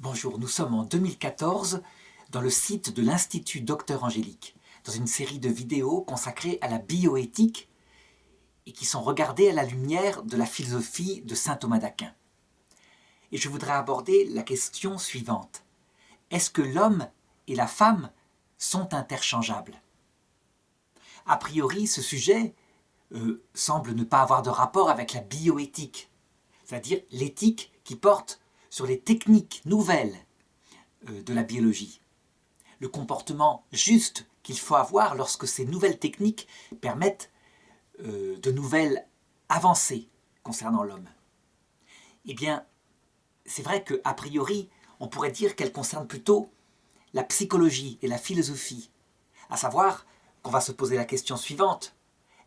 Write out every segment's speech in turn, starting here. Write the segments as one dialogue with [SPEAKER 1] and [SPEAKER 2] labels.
[SPEAKER 1] Bonjour, nous sommes en 2014 dans le site de l'Institut Docteur Angélique, dans une série de vidéos consacrées à la bioéthique et qui sont regardées à la lumière de la philosophie de saint Thomas d'Aquin. Et je voudrais aborder la question suivante. Est-ce que l'homme et la femme sont interchangeables ? A priori, ce sujet semble ne pas avoir de rapport avec la bioéthique, c'est-à-dire l'éthique qui porte sur les techniques nouvelles de la biologie, le comportement juste qu'il faut avoir lorsque ces nouvelles techniques permettent de nouvelles avancées concernant l'homme. Eh bien, c'est vrai qu'a priori, on pourrait dire qu'elles concernent plutôt la psychologie et la philosophie, à savoir qu'on va se poser la question suivante.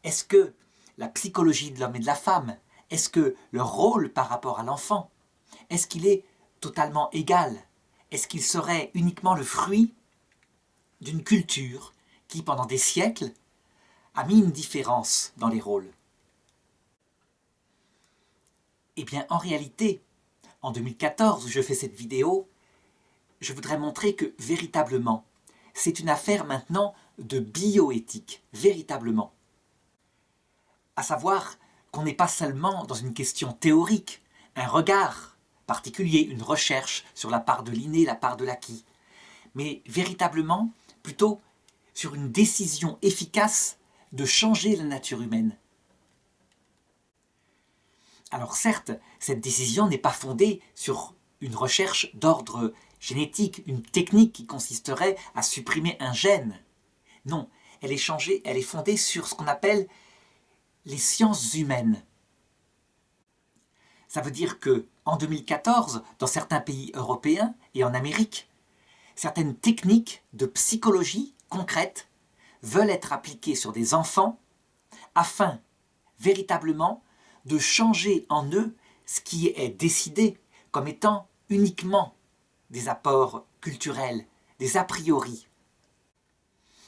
[SPEAKER 1] Est-ce que la psychologie de l'homme et de la femme, est-ce que leur rôle par rapport à l'enfant, est-ce qu'il est totalement égal? Est-ce qu'il serait uniquement le fruit d'une culture qui, pendant des siècles, a mis une différence dans les rôles? Eh bien, en réalité, en 2014, où je fais cette vidéo, je voudrais montrer que, véritablement, c'est une affaire maintenant de bioéthique, véritablement. À savoir qu'on n'est pas seulement dans une question théorique, un regard particulier, une recherche sur la part de l'inné, la part de l'acquis, mais véritablement plutôt sur une décision efficace de changer la nature humaine. Alors certes, cette décision n'est pas fondée sur une recherche d'ordre génétique, une technique qui consisterait à supprimer un gène. Non, elle est fondée sur ce qu'on appelle les sciences humaines. Ça veut dire que en 2014, dans certains pays européens et en Amérique, certaines techniques de psychologie concrètes veulent être appliquées sur des enfants afin, véritablement, de changer en eux ce qui est décidé comme étant uniquement des apports culturels, des a priori.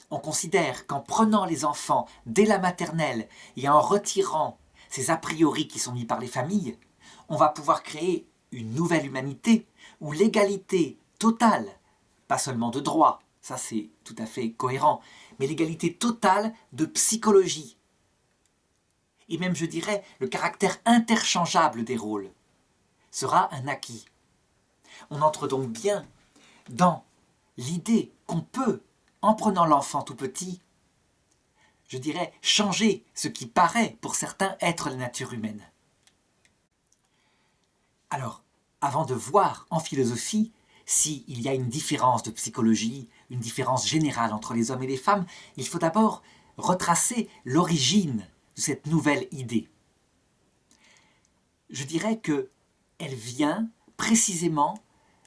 [SPEAKER 1] On considère qu'en prenant les enfants dès la maternelle et en retirant ces a priori qui sont mis par les familles, on va pouvoir créer une nouvelle humanité où l'égalité totale, pas seulement de droit, ça c'est tout à fait cohérent, mais l'égalité totale de psychologie, et même je dirais le caractère interchangeable des rôles, sera un acquis. On entre donc bien dans l'idée qu'on peut, en prenant l'enfant tout petit, je dirais changer ce qui paraît pour certains être la nature humaine. Alors, avant de voir en philosophie s'il y a une différence de psychologie, une différence générale entre les hommes et les femmes, il faut d'abord retracer l'origine de cette nouvelle idée. Je dirais qu'elle vient précisément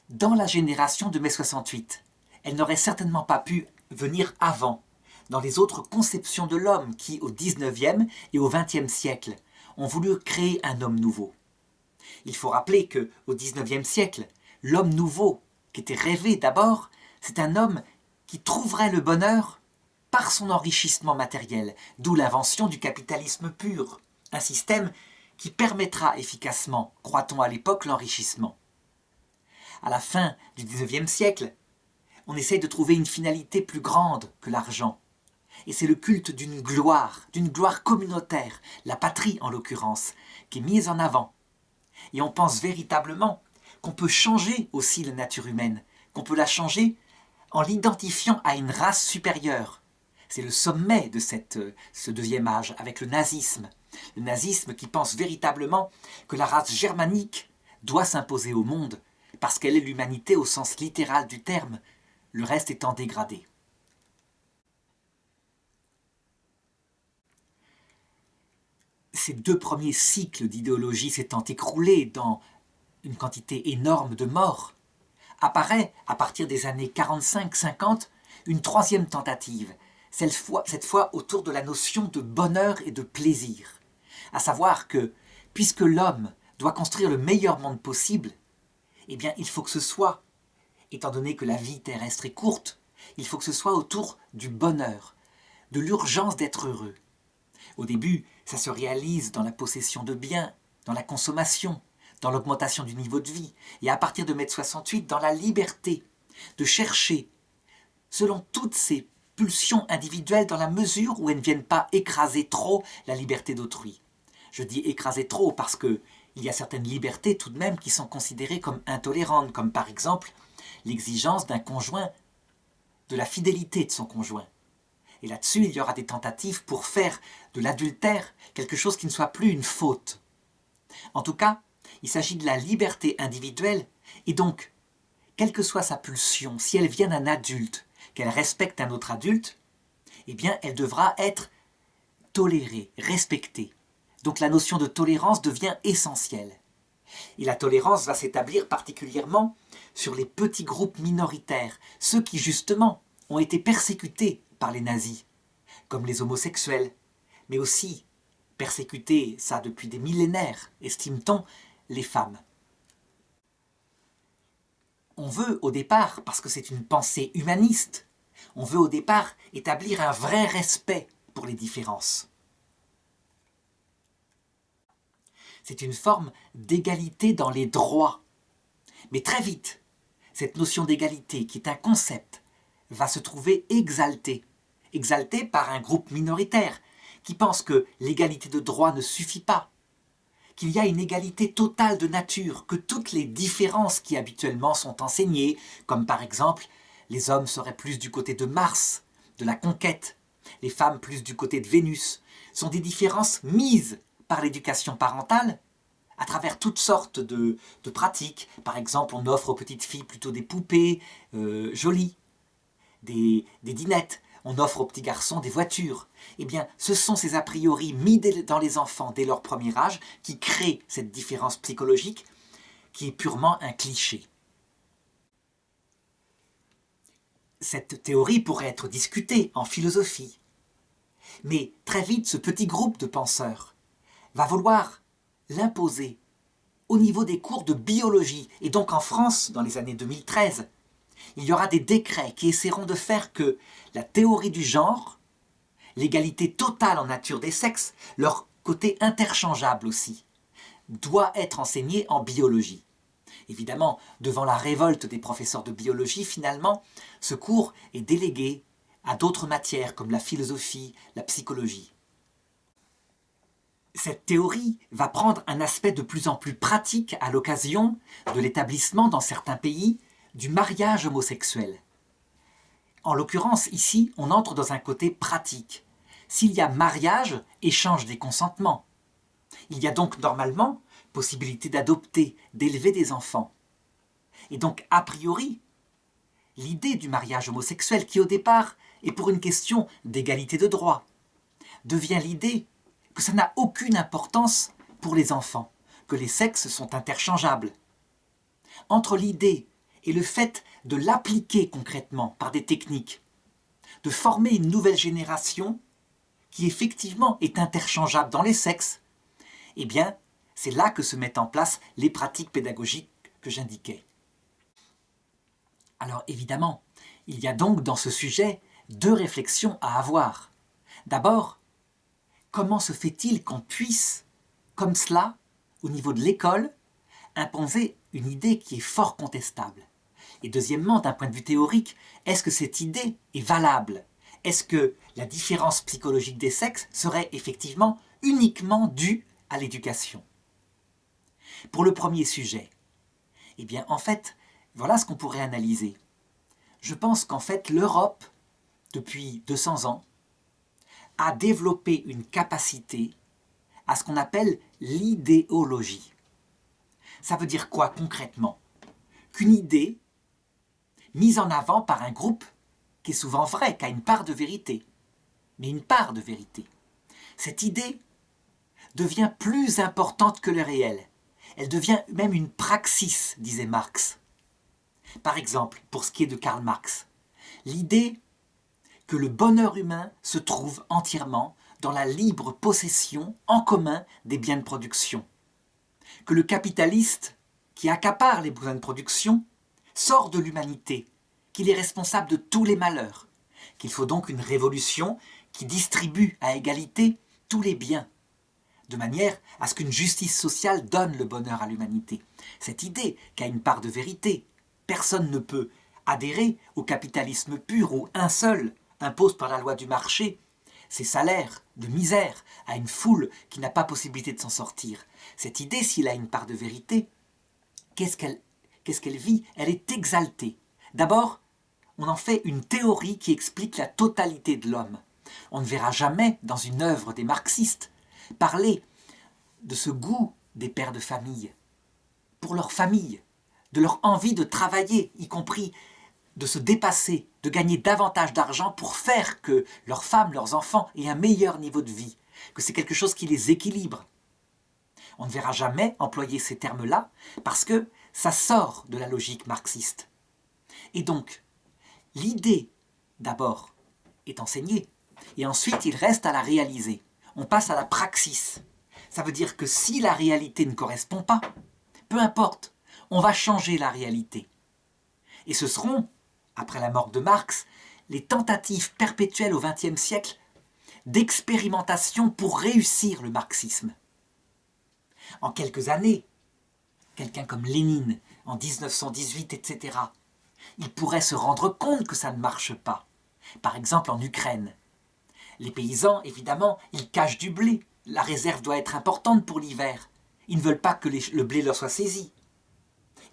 [SPEAKER 1] dans la génération de mai 68. Elle n'aurait certainement pas pu venir avant, dans les autres conceptions de l'homme qui, au XIXe et au XXe siècle, ont voulu créer un homme nouveau. Il faut rappeler qu'au XIXe siècle, l'homme nouveau, qui était rêvé d'abord, c'est un homme qui trouverait le bonheur par son enrichissement matériel, d'où l'invention du capitalisme pur, un système qui permettra efficacement, croit-on à l'époque, l'enrichissement. À la fin du XIXe siècle, on essaye de trouver une finalité plus grande que l'argent. Et c'est le culte d'une gloire communautaire, la patrie en l'occurrence, qui est mise en avant. Et on pense véritablement qu'on peut changer aussi la nature humaine, qu'on peut la changer en l'identifiant à une race supérieure. C'est le sommet de ce deuxième âge, avec le nazisme. Le nazisme qui pense véritablement que la race germanique doit s'imposer au monde, parce qu'elle est l'humanité au sens littéral du terme, le reste étant dégradé. Ces deux premiers cycles d'idéologie s'étant écroulés dans une quantité énorme de morts, apparaît, à partir des années 45-50, une troisième tentative, cette fois autour de la notion de bonheur et de plaisir. À savoir que, puisque l'homme doit construire le meilleur monde possible, eh bien il faut que ce soit, étant donné que la vie terrestre est courte, il faut que ce soit autour du bonheur, de l'urgence d'être heureux. Au début, ça se réalise dans la possession de biens, dans la consommation, dans l'augmentation du niveau de vie, et à partir de 1,68 m dans la liberté de chercher, selon toutes ces pulsions individuelles, dans la mesure où elles ne viennent pas écraser trop la liberté d'autrui. Je dis écraser trop parce qu'il y a certaines libertés tout de même qui sont considérées comme intolérantes, comme par exemple l'exigence d'un conjoint, de la fidélité de son conjoint. Et là-dessus, il y aura des tentatives pour faire de l'adultère quelque chose qui ne soit plus une faute. En tout cas, il s'agit de la liberté individuelle, et donc, quelle que soit sa pulsion, si elle vient d'un adulte, qu'elle respecte un autre adulte, eh bien, elle devra être tolérée, respectée. Donc la notion de tolérance devient essentielle. Et la tolérance va s'établir particulièrement sur les petits groupes minoritaires, ceux qui justement ont été persécutés par les nazis, comme les homosexuels, mais aussi persécutés, ça depuis des millénaires, estime-t-on, les femmes. On veut au départ, parce que c'est une pensée humaniste, on veut au départ établir un vrai respect pour les différences. C'est une forme d'égalité dans les droits. Mais très vite, cette notion d'égalité, qui est un concept, va se trouver exaltée. Exaltée par un groupe minoritaire qui pense que l'égalité de droit ne suffit pas, qu'il y a une égalité totale de nature, que toutes les différences qui habituellement sont enseignées, comme par exemple les hommes seraient plus du côté de Mars, de la conquête, les femmes plus du côté de Vénus, sont des différences mises par l'éducation parentale à travers toutes sortes de pratiques. Par exemple, on offre aux petites filles plutôt des poupées jolies, des dinettes. On offre aux petits garçons des voitures. Eh bien, ce sont ces a priori mis dans les enfants dès leur premier âge qui créent cette différence psychologique qui est purement un cliché. Cette théorie pourrait être discutée en philosophie. Mais très vite, ce petit groupe de penseurs va vouloir l'imposer au niveau des cours de biologie. Et donc en France, dans les années 2013, il y aura des décrets qui essaieront de faire que la théorie du genre, l'égalité totale en nature des sexes, leur côté interchangeable aussi, doit être enseignée en biologie. Évidemment, devant la révolte des professeurs de biologie, finalement, ce cours est délégué à d'autres matières comme la philosophie, la psychologie. Cette théorie va prendre un aspect de plus en plus pratique à l'occasion de l'établissement dans certains pays du mariage homosexuel. En l'occurrence, ici, on entre dans un côté pratique. S'il y a mariage, échange des consentements. Il y a donc normalement possibilité d'adopter, d'élever des enfants. Et donc, a priori, l'idée du mariage homosexuel, qui au départ est pour une question d'égalité de droit, devient l'idée que ça n'a aucune importance pour les enfants, que les sexes sont interchangeables. Entre l'idée et le fait de l'appliquer concrètement par des techniques, de former une nouvelle génération qui effectivement est interchangeable dans les sexes, eh bien, c'est là que se mettent en place les pratiques pédagogiques que j'indiquais. Alors évidemment, il y a donc dans ce sujet deux réflexions à avoir. D'abord, comment se fait-il qu'on puisse, comme cela, au niveau de l'école, imposer une idée qui est fort contestable? Et deuxièmement, d'un point de vue théorique, est-ce que cette idée est valable? Est-ce que la différence psychologique des sexes serait effectivement uniquement due à l'éducation? Pour le premier sujet, eh bien en fait, voilà ce qu'on pourrait analyser. Je pense qu'en fait l'Europe, depuis 200 ans, a développé une capacité à ce qu'on appelle l'idéologie. Ça veut dire quoi concrètement? Qu'une idée mise en avant par un groupe qui est souvent vrai, qui a une part de vérité, mais une part de vérité. Cette idée devient plus importante que le réel. Elle devient même une praxis, disait Marx. Par exemple, pour ce qui est de Karl Marx, l'idée que le bonheur humain se trouve entièrement dans la libre possession en commun des biens de production. Que le capitaliste qui accapare les biens de production sort de l'humanité, qu'il est responsable de tous les malheurs, qu'il faut donc une révolution qui distribue à égalité tous les biens, de manière à ce qu'une justice sociale donne le bonheur à l'humanité. Cette idée qui a une part de vérité. Personne ne peut adhérer au capitalisme pur où un seul impose par la loi du marché ses salaires de misère à une foule qui n'a pas possibilité de s'en sortir. Cette idée, s'il a une part de vérité, qu'est-ce qu'elle vit? Elle est exaltée. D'abord, on en fait une théorie qui explique la totalité de l'homme. On ne verra jamais, dans une œuvre des marxistes, parler de ce goût des pères de famille, pour leur famille, de leur envie de travailler, y compris de se dépasser, de gagner davantage d'argent pour faire que leurs femmes, leurs enfants aient un meilleur niveau de vie, que c'est quelque chose qui les équilibre. On ne verra jamais employer ces termes-là parce que ça sort de la logique marxiste. Et donc, l'idée, d'abord, est enseignée, et ensuite il reste à la réaliser. On passe à la praxis. Ça veut dire que si la réalité ne correspond pas, peu importe, on va changer la réalité. Et ce seront, après la mort de Marx, les tentatives perpétuelles au XXe siècle d'expérimentation pour réussir le marxisme. En quelques années, quelqu'un comme Lénine, en 1918, etc., il pourrait se rendre compte que ça ne marche pas. Par exemple en Ukraine. Les paysans, évidemment, ils cachent du blé. La réserve doit être importante pour l'hiver. Ils ne veulent pas que le blé leur soit saisi.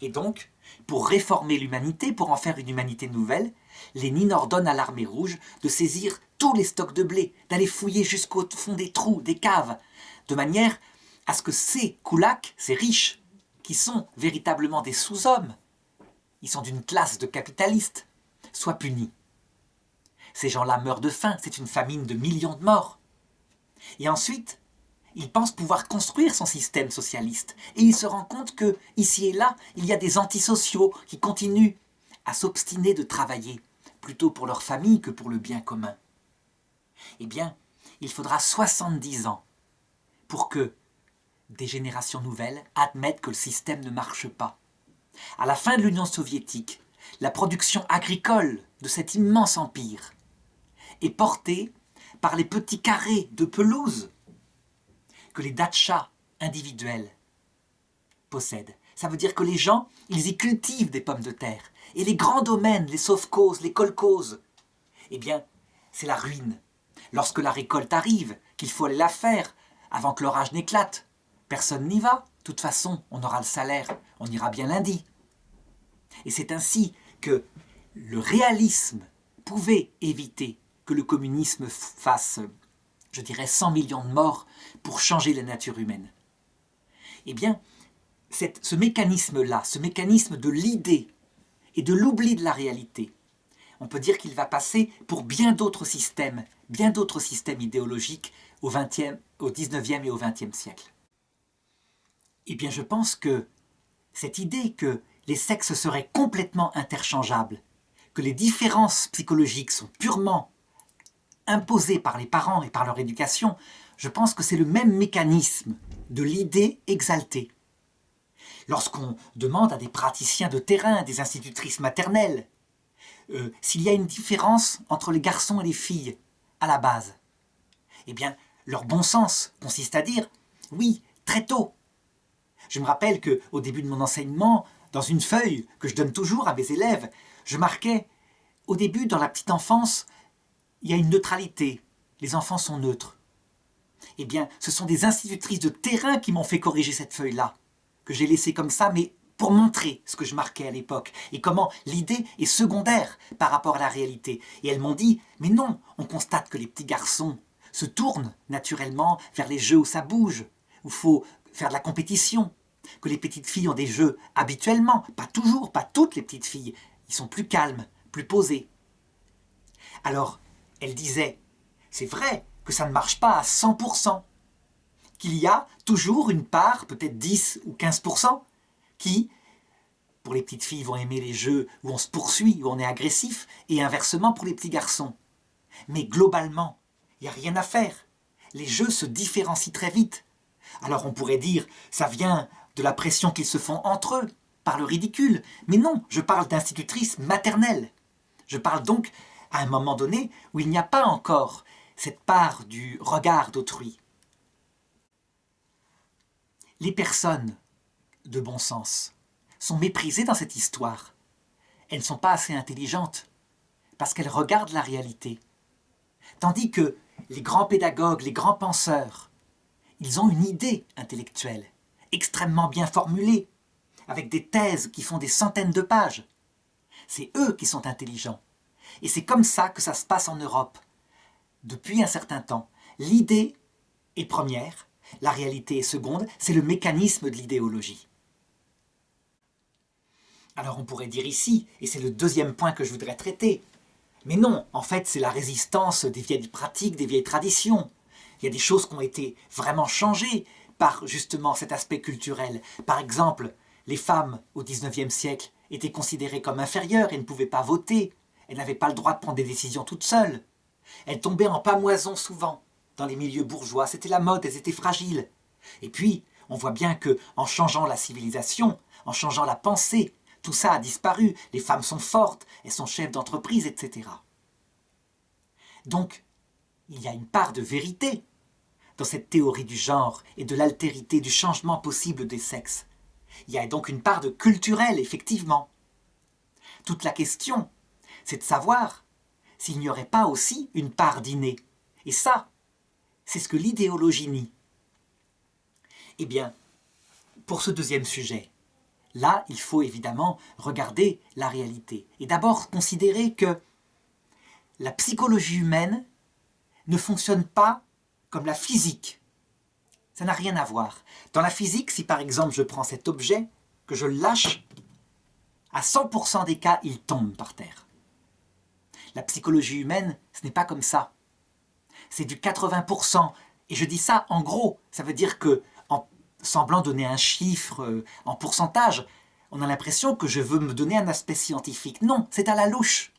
[SPEAKER 1] Et donc, pour réformer l'humanité, pour en faire une humanité nouvelle, Lénine ordonne à l'armée rouge de saisir tous les stocks de blé, d'aller fouiller jusqu'au fond des trous, des caves, de manière à ce que ces koulaks, ces riches, qui sont véritablement des sous-hommes, ils sont d'une classe de capitalistes, soient punis. Ces gens-là meurent de faim, c'est une famine de millions de morts. Et ensuite, il pense pouvoir construire son système socialiste. Et il se rend compte que, ici et là, il y a des antisociaux qui continuent à s'obstiner de travailler, plutôt pour leur famille que pour le bien commun. Eh bien, il faudra 70 ans pour que des générations nouvelles admettent que le système ne marche pas. À la fin de l'Union soviétique, la production agricole de cet immense empire est portée par les petits carrés de pelouse que les datchas individuels possèdent. Ça veut dire que les gens, ils y cultivent des pommes de terre. Et les grands domaines, les sovkhozes, les kolkhozes, eh bien, c'est la ruine. Lorsque la récolte arrive, qu'il faut aller la faire avant que l'orage n'éclate, personne n'y va. De toute façon, on aura le salaire, on ira bien lundi. Et c'est ainsi que le réalisme pouvait éviter que le communisme fasse, je dirais, 100 millions de morts pour changer la nature humaine. Eh bien, ce mécanisme-là, ce mécanisme de l'idée et de l'oubli de la réalité, on peut dire qu'il va passer pour bien d'autres systèmes idéologiques au XIXe et au XXe siècle. Eh bien, je pense que cette idée que les sexes seraient complètement interchangeables, que les différences psychologiques sont purement imposées par les parents et par leur éducation, je pense que c'est le même mécanisme de l'idée exaltée. Lorsqu'on demande à des praticiens de terrain, des institutrices maternelles, s'il y a une différence entre les garçons et les filles à la base, eh bien, leur bon sens consiste à dire « oui, très tôt ». Je me rappelle qu'au début de mon enseignement, dans une feuille que je donne toujours à mes élèves, je marquais « au début, dans la petite enfance, il y a une neutralité, les enfants sont neutres ». Eh bien, ce sont des institutrices de terrain qui m'ont fait corriger cette feuille-là, que j'ai laissée comme ça, mais pour montrer ce que je marquais à l'époque, et comment l'idée est secondaire par rapport à la réalité. Et elles m'ont dit, mais non, on constate que les petits garçons se tournent naturellement vers les jeux où ça bouge, où il faut faire de la compétition, que les petites filles ont des jeux habituellement, pas toujours, pas toutes les petites filles, ils sont plus calmes, plus posés. Alors, elle disait, c'est vrai que ça ne marche pas à 100%, qu'il y a toujours une part, peut-être 10 ou 15%, qui, pour les petites filles, vont aimer les jeux où on se poursuit, où on est agressif, et inversement pour les petits garçons. Mais globalement, il n'y a rien à faire. Les jeux se différencient très vite. Alors on pourrait dire, ça vient de la pression qu'ils se font entre eux, par le ridicule. Mais non, je parle d'institutrices maternelles. Je parle donc à un moment donné où il n'y a pas encore cette part du regard d'autrui. les personnes de bon sens sont méprisées dans cette histoire. Elles ne sont pas assez intelligentes parce qu'elles regardent la réalité. Tandis que les grands pédagogues, les grands penseurs, ils ont une idée intellectuelle extrêmement bien formulée, avec des thèses qui font des centaines de pages. C'est eux qui sont intelligents. Et c'est comme ça que ça se passe en Europe. Depuis un certain temps, l'idée est première, la réalité est seconde, c'est le mécanisme de l'idéologie. Alors on pourrait dire ici, et c'est le deuxième point que je voudrais traiter, mais non, en fait c'est la résistance des vieilles pratiques, des vieilles traditions. Il y a des choses qui ont été vraiment changées par justement cet aspect culturel. Par exemple, les femmes au XIXe siècle étaient considérées comme inférieures et ne pouvaient pas voter. Elles n'avaient pas le droit de prendre des décisions toutes seules. Elles tombaient en pâmoison souvent dans les milieux bourgeois. C'était la mode, elles étaient fragiles. Et puis, on voit bien qu'en changeant la civilisation, en changeant la pensée, tout ça a disparu. Les femmes sont fortes, elles sont chefs d'entreprise, etc. Donc, il y a une part de vérité dans cette théorie du genre et de l'altérité du changement possible des sexes. Il y a donc une part de culturel, effectivement. Toute la question, c'est de savoir s'il n'y aurait pas aussi une part d'inné. Et ça, c'est ce que l'idéologie nie. Eh bien, pour ce deuxième sujet, là, il faut évidemment regarder la réalité. Et d'abord considérer que la psychologie humaine ne fonctionne pas comme la physique. Ça n'a rien à voir. Dans la physique, si par exemple je prends cet objet, que je le lâche, à 100% des cas, il tombe par terre. La psychologie humaine, ce n'est pas comme ça. C'est du 80%. Et je dis ça en gros. Ça veut dire que, en semblant donner un chiffre en pourcentage, on a l'impression que je veux me donner un aspect scientifique. Non, c'est à la louche.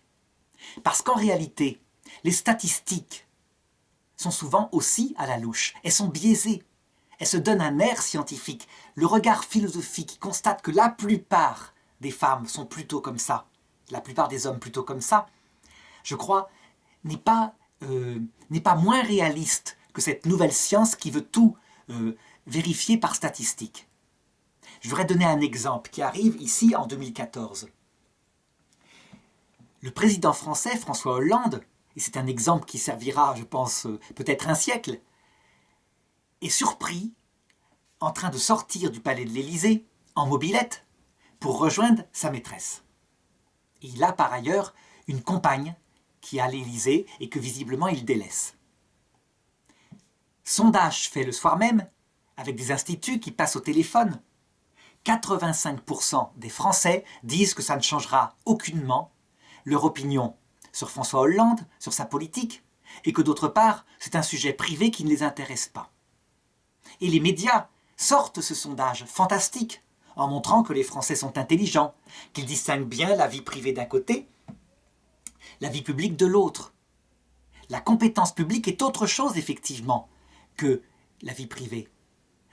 [SPEAKER 1] Parce qu'en réalité, les statistiques sont souvent aussi à la louche. Elles sont biaisées. Elles se donnent un air scientifique. Le regard philosophique constate que la plupart des femmes sont plutôt comme ça, la plupart des hommes plutôt comme ça, je crois, n'est pas moins réaliste que cette nouvelle science qui veut tout vérifier par statistiques. Je voudrais donner un exemple qui arrive ici en 2014. Le président français, François Hollande, et c'est un exemple qui servira, je pense, peut-être un siècle, est surpris en train de sortir du palais de l'Élysée en mobilette pour rejoindre sa maîtresse. Et il a par ailleurs une compagne qui est à l'Élysée et que visiblement il délaisse. Sondage fait le soir même avec des instituts qui passent au téléphone. 85% des Français disent que ça ne changera aucunement leur opinion sur François Hollande, sur sa politique, et que d'autre part, c'est un sujet privé qui ne les intéresse pas. Et les médias sortent ce sondage fantastique, en montrant que les Français sont intelligents, qu'ils distinguent bien la vie privée d'un côté, la vie publique de l'autre. La compétence publique est autre chose, effectivement, que la vie privée.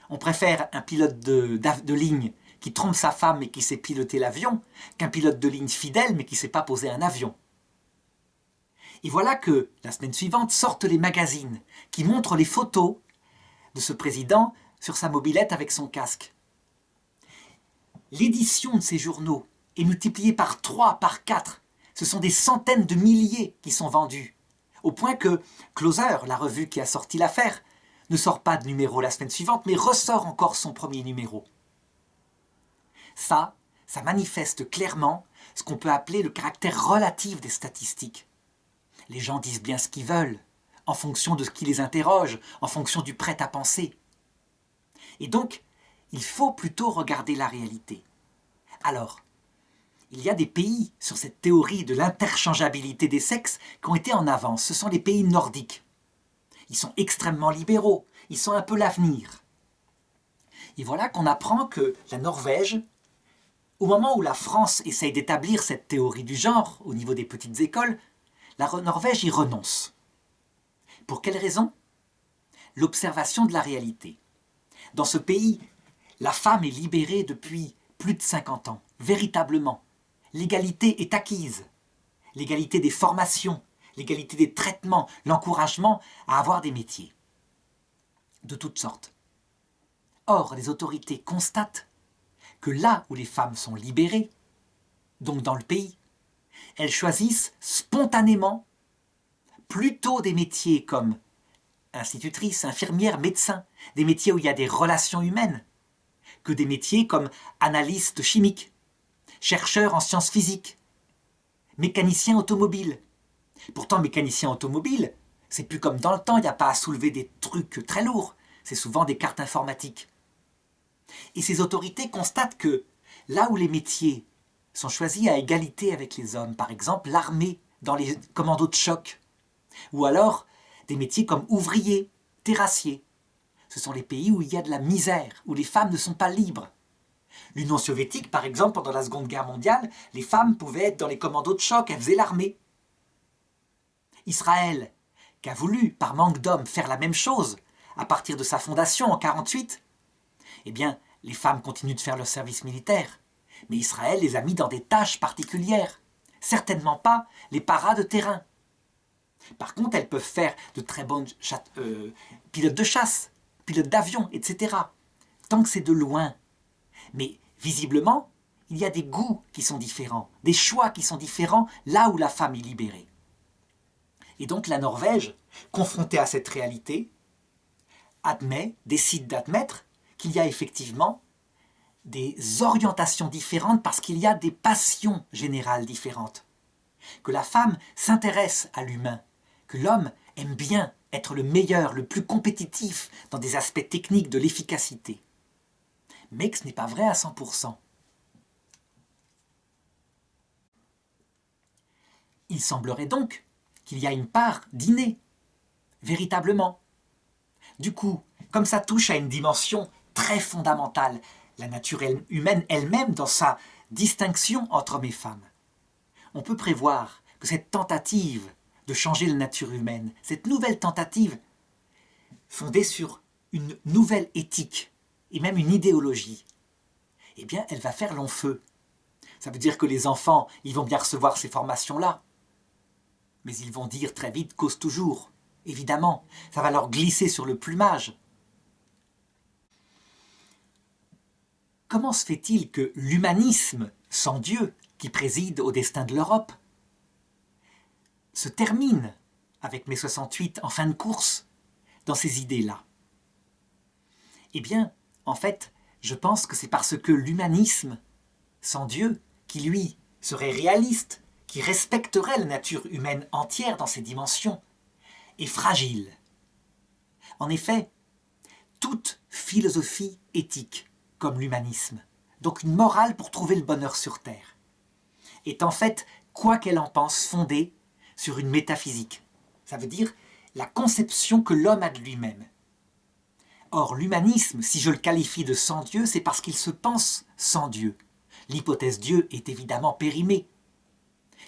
[SPEAKER 1] On préfère un pilote de ligne qui trompe sa femme et qui sait piloter l'avion, qu'un pilote de ligne fidèle mais qui ne sait pas poser un avion. Et voilà que, la semaine suivante, sortent les magazines qui montrent les photos de ce président sur sa mobilette avec son casque. L'édition de ces journaux est multipliée par 3, par 4. Ce sont des centaines de milliers qui sont vendus. Au point que Closer, la revue qui a sorti l'affaire, ne sort pas de numéro la semaine suivante, mais ressort encore son premier numéro. Ça manifeste clairement ce qu'on peut appeler le caractère relatif des statistiques. Les gens disent bien ce qu'ils veulent, en fonction de ce qui les interroge, en fonction du prêt-à-penser. Et donc, il faut plutôt regarder la réalité. Alors, il y a des pays sur cette théorie de l'interchangeabilité des sexes qui ont été en avance. Ce sont les pays nordiques. Ils sont extrêmement libéraux, ils sont un peu l'avenir. Et voilà qu'on apprend que la Norvège, au moment où la France essaye d'établir cette théorie du genre au niveau des petites écoles, la Norvège y renonce. Pour quelle raison ? L'observation de la réalité. Dans ce pays, la femme est libérée depuis plus de 50 ans, véritablement. L'égalité est acquise. L'égalité des formations, l'égalité des traitements, l'encouragement à avoir des métiers. De toutes sortes. Or, les autorités constatent que là où les femmes sont libérées, donc dans le pays, elles choisissent spontanément plutôt des métiers comme institutrice, infirmière, médecin, des métiers où il y a des relations humaines, que des métiers comme analyste chimique, chercheur en sciences physiques, mécanicien automobile. Pourtant, mécanicien automobile, c'est plus comme dans le temps, il n'y a pas à soulever des trucs très lourds, c'est souvent des cartes informatiques. Et ces autorités constatent que là où les métiers sont choisis à égalité avec les hommes, par exemple l'armée dans les commandos de choc, ou alors des métiers comme ouvrier, terrassier. Ce sont les pays où il y a de la misère, où les femmes ne sont pas libres. L'Union soviétique, par exemple, pendant la Seconde Guerre mondiale, les femmes pouvaient être dans les commandos de choc, elles faisaient l'armée. Israël, qui a voulu, par manque d'hommes, faire la même chose, à partir de sa fondation en 1948, eh bien, les femmes continuent de faire leur service militaire. Mais Israël les a mis dans des tâches particulières. Certainement pas les paras de terrain. Par contre, elles peuvent faire de très bonnes pilotes de chasse, pilotes d'avion, etc. Tant que c'est de loin. Mais visiblement, il y a des goûts qui sont différents, des choix qui sont différents là où la femme est libérée. Et donc la Norvège, confrontée à cette réalité, décide d'admettre qu'il y a effectivement des orientations différentes parce qu'il y a des passions générales différentes. Que la femme s'intéresse à l'humain, que l'homme aime bien être le meilleur, le plus compétitif dans des aspects techniques de l'efficacité. Mais que ce n'est pas vrai à 100%. Il semblerait donc qu'il y a une part d'inné, véritablement. Du coup, comme ça touche à une dimension très fondamentale, la nature humaine elle-même dans sa distinction entre hommes et femmes, on peut prévoir que cette tentative de changer la nature humaine, cette nouvelle tentative fondée sur une nouvelle éthique et même une idéologie, eh bien, elle va faire long feu. Ça veut dire que les enfants, ils vont bien recevoir ces formations-là, mais ils vont dire très vite cause toujours. Évidemment, ça va leur glisser sur le plumage. Comment se fait-il que l'humanisme sans Dieu, qui préside au destin de l'Europe, se termine avec mai 68 en fin de course dans ces idées-là? Eh bien, en fait, je pense que c'est parce que l'humanisme sans Dieu, qui lui serait réaliste, qui respecterait la nature humaine entière dans ses dimensions, est fragile. En effet, toute philosophie éthique, comme l'humanisme, donc une morale pour trouver le bonheur sur Terre, est en fait, quoi qu'elle en pense, fondée sur une métaphysique. Ça veut dire la conception que l'homme a de lui-même. Or, l'humanisme, si je le qualifie de sans Dieu, c'est parce qu'il se pense sans Dieu. L'hypothèse Dieu est évidemment périmée.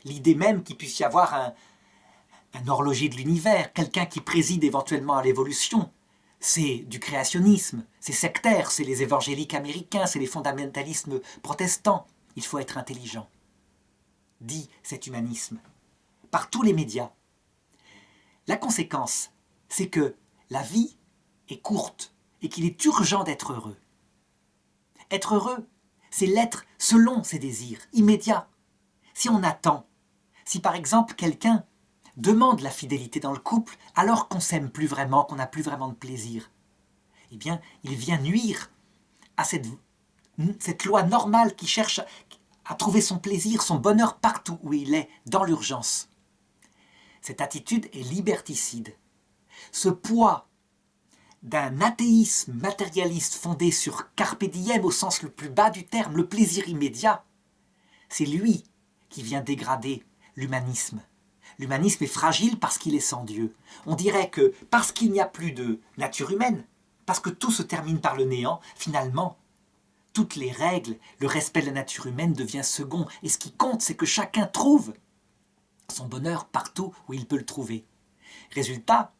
[SPEAKER 1] L'idée même qu'il puisse y avoir un horloger de l'univers, quelqu'un qui préside éventuellement à l'évolution, c'est du créationnisme, c'est sectaire, c'est les évangéliques américains, c'est les fondamentalismes protestants. Il faut être intelligent, dit cet humanisme, par tous les médias. La conséquence, c'est que la vie est courte et qu'il est urgent d'être heureux. Être heureux, c'est l'être selon ses désirs, immédiat. Si on attend, si par exemple quelqu'un demande la fidélité dans le couple alors qu'on s'aime plus vraiment, qu'on n'a plus vraiment de plaisir, eh bien, il vient nuire à cette loi normale qui cherche à trouver son plaisir, son bonheur partout où il est, dans l'urgence. Cette attitude est liberticide. Ce poids d'un athéisme matérialiste fondé sur carpe diem au sens le plus bas du terme, le plaisir immédiat, c'est lui qui vient dégrader l'humanisme. L'humanisme est fragile parce qu'il est sans Dieu. On dirait que parce qu'il n'y a plus de nature humaine, parce que tout se termine par le néant, finalement, toutes les règles, le respect de la nature humaine devient second. Et ce qui compte, c'est que chacun trouve son bonheur partout où il peut le trouver. Résultat,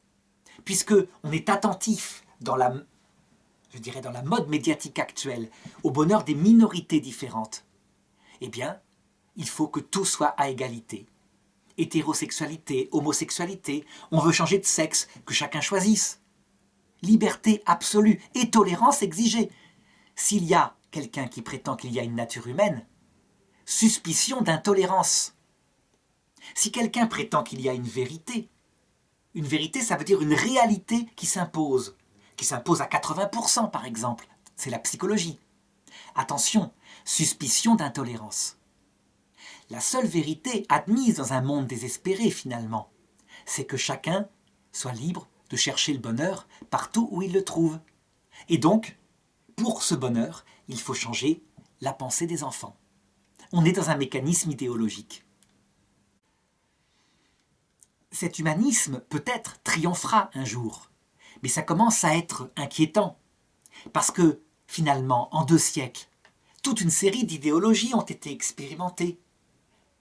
[SPEAKER 1] puisque on est attentif dans la mode médiatique actuelle au bonheur des minorités différentes, eh bien, il faut que tout soit à égalité. Hétérosexualité, homosexualité, on veut changer de sexe, que chacun choisisse. liberté absolue et tolérance exigée. S'il y a quelqu'un qui prétend qu'il y a une nature humaine, suspicion d'intolérance. Si quelqu'un prétend qu'il y a une vérité, ça veut dire une réalité qui s'impose à 80% par exemple, c'est la psychologie. Attention, suspicion d'intolérance. La seule vérité admise dans un monde désespéré finalement, c'est que chacun soit libre de chercher le bonheur partout où il le trouve. Et donc, pour ce bonheur, il faut changer la pensée des enfants. On est dans un mécanisme idéologique. Cet humanisme, peut-être, triomphera un jour. Mais ça commence à être inquiétant. Parce que, finalement, en 2 siècles, toute une série d'idéologies ont été expérimentées.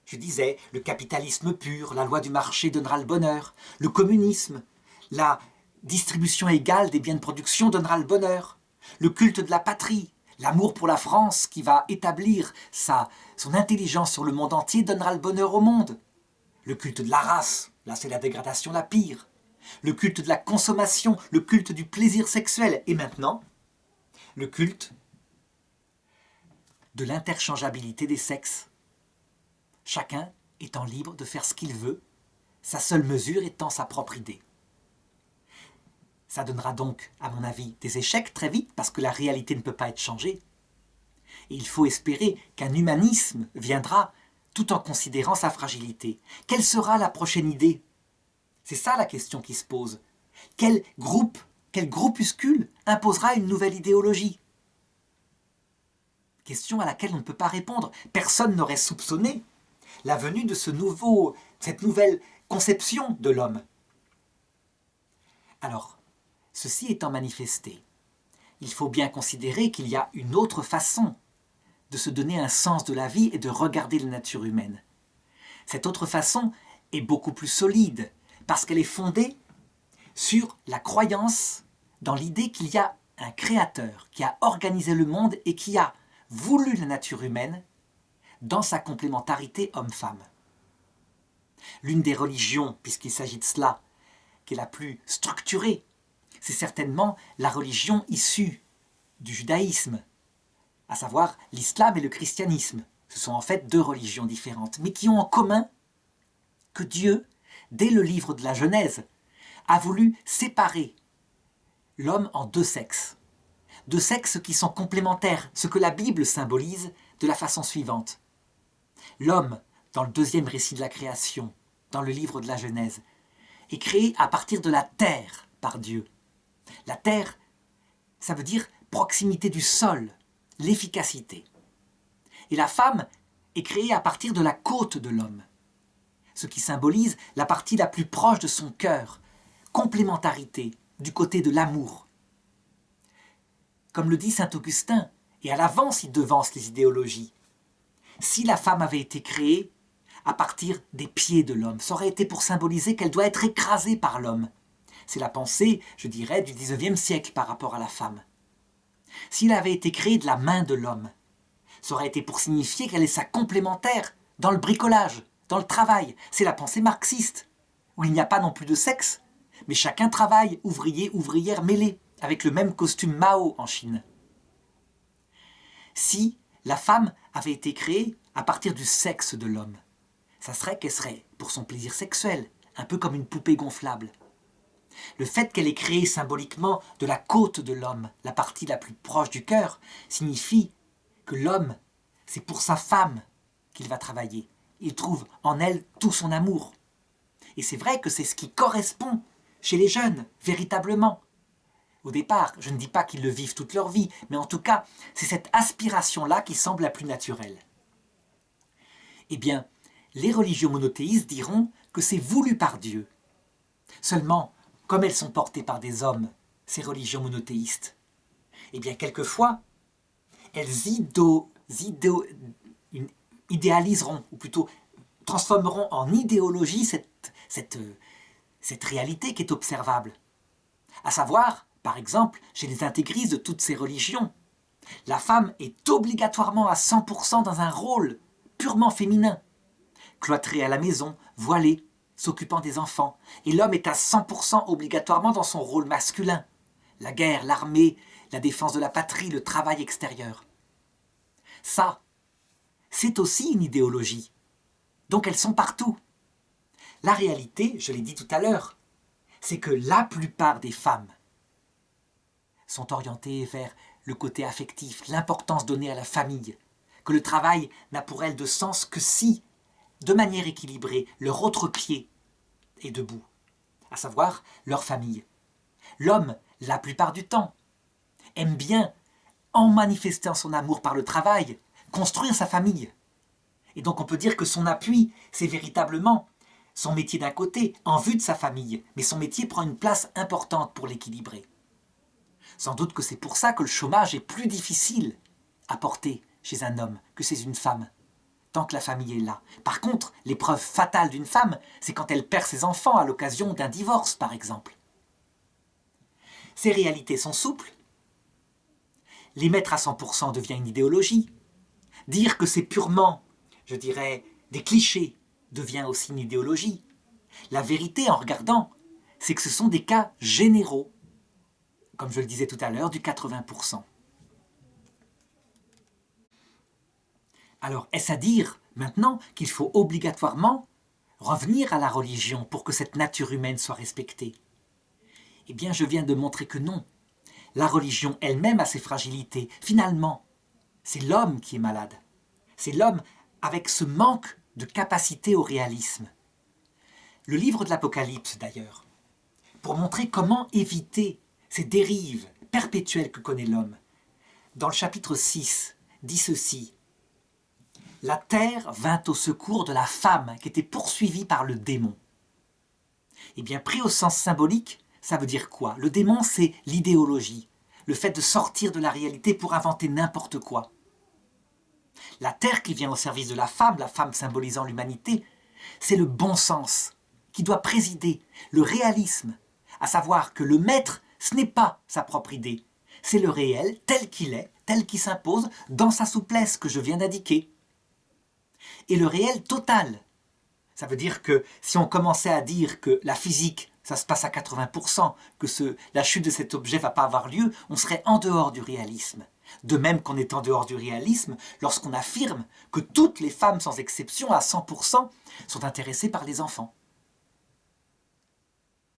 [SPEAKER 1] Je disais, le capitalisme pur, la loi du marché donnera le bonheur, le communisme, la distribution égale des biens de production donnera le bonheur, le culte de la patrie, l'amour pour la France qui va établir son intelligence sur le monde entier donnera le bonheur au monde, le culte de la race, là c'est la dégradation la pire, le culte de la consommation, le culte du plaisir sexuel, et maintenant, le culte de l'interchangeabilité des sexes. Chacun étant libre de faire ce qu'il veut, sa seule mesure étant sa propre idée. Ça donnera donc, à mon avis, des échecs très vite, parce que la réalité ne peut pas être changée. Et il faut espérer qu'un humanisme viendra tout en considérant sa fragilité. Quelle sera la prochaine idée ? C'est ça la question qui se pose. Quel groupuscule imposera une nouvelle idéologie ? Question à laquelle on ne peut pas répondre. Personne n'aurait soupçonné la venue de cette nouvelle conception de l'homme. Alors, ceci étant manifesté, il faut bien considérer qu'il y a une autre façon de se donner un sens de la vie et de regarder la nature humaine. Cette autre façon est beaucoup plus solide, parce qu'elle est fondée sur la croyance dans l'idée qu'il y a un créateur qui a organisé le monde et qui a voulu la nature humaine dans sa complémentarité homme-femme. L'une des religions, puisqu'il s'agit de cela, qui est la plus structurée, c'est certainement la religion issue du judaïsme, à savoir l'islam et le christianisme. Ce sont en fait 2 religions différentes, mais qui ont en commun que Dieu, dès le livre de la Genèse, a voulu séparer l'homme en 2 sexes. 2 sexes qui sont complémentaires, ce que la Bible symbolise de la façon suivante. L'homme, dans le 2e récit de la création, dans le livre de la Genèse, est créé à partir de la terre par Dieu. La terre, ça veut dire proximité du sol, l'efficacité. Et la femme est créée à partir de la côte de l'homme, ce qui symbolise la partie la plus proche de son cœur, complémentarité, du côté de l'amour. Comme le dit saint Augustin, et à l'avance il devance les idéologies, si la femme avait été créée à partir des pieds de l'homme, ça aurait été pour symboliser qu'elle doit être écrasée par l'homme. C'est la pensée, je dirais, du XIXe siècle par rapport à la femme. S'il avait été créé de la main de l'homme, ça aurait été pour signifier qu'elle est sa complémentaire dans le bricolage, dans le travail. C'est la pensée marxiste, où il n'y a pas non plus de sexe, mais chacun travaille, ouvrier, ouvrière mêlés, avec le même costume Mao en Chine. Si la femme avait été créée à partir du sexe de l'homme, ça serait qu'elle serait pour son plaisir sexuel, un peu comme une poupée gonflable. Le fait qu'elle est créée symboliquement de la côte de l'homme, la partie la plus proche du cœur, signifie que l'homme, c'est pour sa femme qu'il va travailler. Il trouve en elle tout son amour. Et c'est vrai que c'est ce qui correspond chez les jeunes, véritablement. Au départ, je ne dis pas qu'ils le vivent toute leur vie, mais en tout cas, c'est cette aspiration-là qui semble la plus naturelle. Eh bien, les religions monothéistes diront que c'est voulu par Dieu. Seulement, comme elles sont portées par des hommes, ces religions monothéistes, eh bien, quelquefois, elles idéaliseront, ou plutôt transformeront en idéologie cette réalité qui est observable. À savoir, par exemple, chez les intégristes de toutes ces religions, la femme est obligatoirement à 100% dans un rôle purement féminin, cloîtrée à la maison, voilée, s'occupant des enfants, et l'homme est à 100% obligatoirement dans son rôle masculin, la guerre, l'armée, la défense de la patrie, le travail extérieur. Ça, c'est aussi une idéologie. Donc elles sont partout. La réalité, je l'ai dit tout à l'heure, c'est que la plupart des femmes sont orientées vers le côté affectif, l'importance donnée à la famille, que le travail n'a pour elles de sens que si, de manière équilibrée, leur autre pied est debout, à savoir leur famille. L'homme, la plupart du temps, aime bien, en manifestant son amour par le travail, construire sa famille. Et donc on peut dire que son appui, c'est véritablement son métier d'un côté, en vue de sa famille, mais son métier prend une place importante pour l'équilibrer. Sans doute que c'est pour ça que le chômage est plus difficile à porter chez un homme que chez une femme, tant que la famille est là. Par contre, l'épreuve fatale d'une femme, c'est quand elle perd ses enfants à l'occasion d'un divorce, par exemple. Ces réalités sont souples. Les mettre à 100% devient une idéologie. Dire que c'est purement, je dirais, des clichés devient aussi une idéologie. La vérité, en regardant, c'est que ce sont des cas généraux, comme je le disais tout à l'heure, du 80%. Alors, est-ce à dire, maintenant, qu'il faut obligatoirement revenir à la religion pour que cette nature humaine soit respectée? Eh bien, je viens de montrer que non. La religion elle-même a ses fragilités. Finalement, c'est l'homme qui est malade. C'est l'homme avec ce manque de capacité au réalisme. Le livre de l'Apocalypse, d'ailleurs, pour montrer comment éviter ces dérives perpétuelles que connaît l'homme, dans le chapitre 6, dit ceci: « La terre vint au secours de la femme qui était poursuivie par le démon. » Eh bien, pris au sens symbolique, ça veut dire quoi? Le démon, c'est l'idéologie, le fait de sortir de la réalité pour inventer n'importe quoi. La terre qui vient au service de la femme symbolisant l'humanité, c'est le bon sens qui doit présider, le réalisme, à savoir que le maître, ce n'est pas sa propre idée, c'est le réel tel qu'il est, tel qu'il s'impose dans sa souplesse que je viens d'indiquer. Et le réel total, ça veut dire que si on commençait à dire que la physique, ça se passe à 80%, que la chute de cet objet ne va pas avoir lieu, on serait en dehors du réalisme. De même qu'on est en dehors du réalisme lorsqu'on affirme que toutes les femmes, sans exception, à 100%, sont intéressées par les enfants.